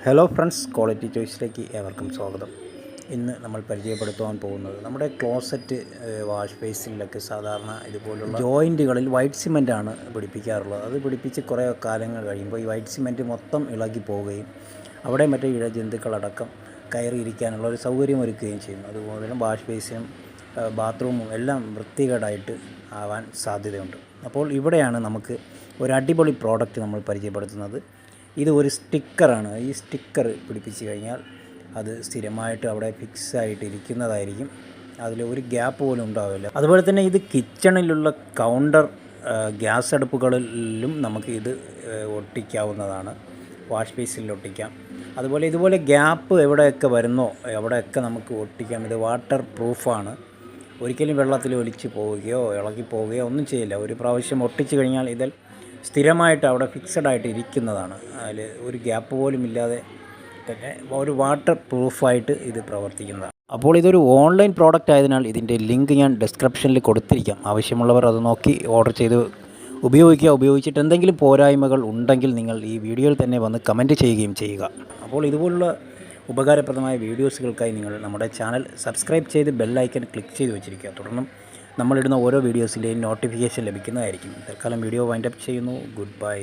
Hello friends, quality ചോയ്സിലേക്ക് ഏവർക്കും സ്വാഗതം. ഇന്ന് നമ്മൾ പരിചയപ്പെടുത്തുവാൻ പോകുന്നത് നമ്മുടെ ക്ലോസറ്റ് വാഷ് ബേസിനിലൊക്കെ സാധാരണ ഇതുപോലുള്ള ജോയിൻറ്റുകളിൽ വൈറ്റ് സിമൻറ്റാണ് പിടിപ്പിക്കാറുള്ളത്. അത് പിടിപ്പിച്ച് കുറേ കാലങ്ങൾ കഴിയുമ്പോൾ ഈ വൈറ്റ് സിമൻറ്റ് മൊത്തം ഇളകി പോവുകയും അവിടെ മറ്റേ ഇഴജന്തുക്കളടക്കം കയറിയിരിക്കാനുള്ള ഒരു സൗകര്യം ഒരുക്കുകയും ചെയ്യുന്നു. അതുപോലെ തന്നെ വാഷ് ബേസിനും ബാത്റൂമും എല്ലാം വൃത്തികേടായിട്ട് ആവാൻ സാധ്യതയുണ്ട്. അപ്പോൾ ഇവിടെയാണ് നമുക്ക് ഒരു അടിപൊളി പ്രോഡക്റ്റ് നമ്മൾ പരിചയപ്പെടുത്തുന്നത്. ഇത് ഒരു സ്റ്റിക്കറാണ്. ഈ സ്റ്റിക്കർ പിടിപ്പിച്ച് കഴിഞ്ഞാൽ അത് സ്ഥിരമായിട്ട് അവിടെ ഫിക്സ് ആയിട്ട് ഇരിക്കുന്നതായിരിക്കും. അതിൽ ഒരു ഗ്യാപ്പ് പോലും ഉണ്ടാവില്ല. അതുപോലെ തന്നെ ഇത് കിച്ചണിലുള്ള കൗണ്ടർ ഗ്യാസ് അടുപ്പുകളിലും നമുക്ക് ഇത് ഒട്ടിക്കാവുന്നതാണ്. വാഷ് ബേസിൽ ഒട്ടിക്കാം. അതുപോലെ ഇതുപോലെ ഗ്യാപ്പ് എവിടെയൊക്കെ വരുന്നോ അവിടെയൊക്കെ നമുക്ക് ഒട്ടിക്കാം. ഇത് വാട്ടർ പ്രൂഫാണ്. ഒരിക്കലും വെള്ളത്തിൽ ഒലിച്ച് പോവുകയോ ഇളകി പോവുകയോ ഒന്നും ചെയ്യില്ല. ഒരു പ്രാവശ്യം ഒട്ടിച്ച് കഴിഞ്ഞാൽ ഇതിൽ സ്ഥിരമായിട്ട് അവിടെ ഫിക്സഡായിട്ട് ഇരിക്കുന്നതാണ്. അതിൽ ഒരു ഗ്യാപ്പ് പോലും ഇല്ലാതെ തന്നെ ഒരു വാട്ടർ പ്രൂഫായിട്ട് ഇത് പ്രവർത്തിക്കുന്നതാണ്. അപ്പോൾ ഇതൊരു ഓൺലൈൻ പ്രോഡക്റ്റ് ആയതിനാൽ ഇതിൻ്റെ ലിങ്ക് ഞാൻ ഡിസ്ക്രിപ്ഷനിൽ കൊടുത്തിരിക്കാം. ആവശ്യമുള്ളവർ അത് നോക്കി ഓർഡർ ചെയ്ത് ഉപയോഗിക്കുക. ഉപയോഗിച്ചിട്ട് എന്തെങ്കിലും പോരായ്മകൾ ഉണ്ടെങ്കിൽ നിങ്ങൾ ഈ വീഡിയോയിൽ തന്നെ വന്ന് കമൻറ്റ് ചെയ്യുകയും ചെയ്യുക. അപ്പോൾ ഇതുപോലുള്ള ഉപകാരപ്രദമായ വീഡിയോസുകൾക്കായി നിങ്ങൾ നമ്മുടെ ചാനൽ സബ്സ്ക്രൈബ് ചെയ്ത് ബെൽ ഐക്കൺ ക്ലിക്ക് ചെയ്ത് വെച്ചിരിക്കുക. തുടർന്നും നമ്മളിടുന്ന ഓരോ വീഡിയോസിൻ്റെയും നോട്ടിഫിക്കേഷൻ ലഭിക്കുന്നതായിരിക്കും. തൽക്കാലം വീഡിയോ വൈൻഡപ്പ് ചെയ്യുന്നു. Good bye.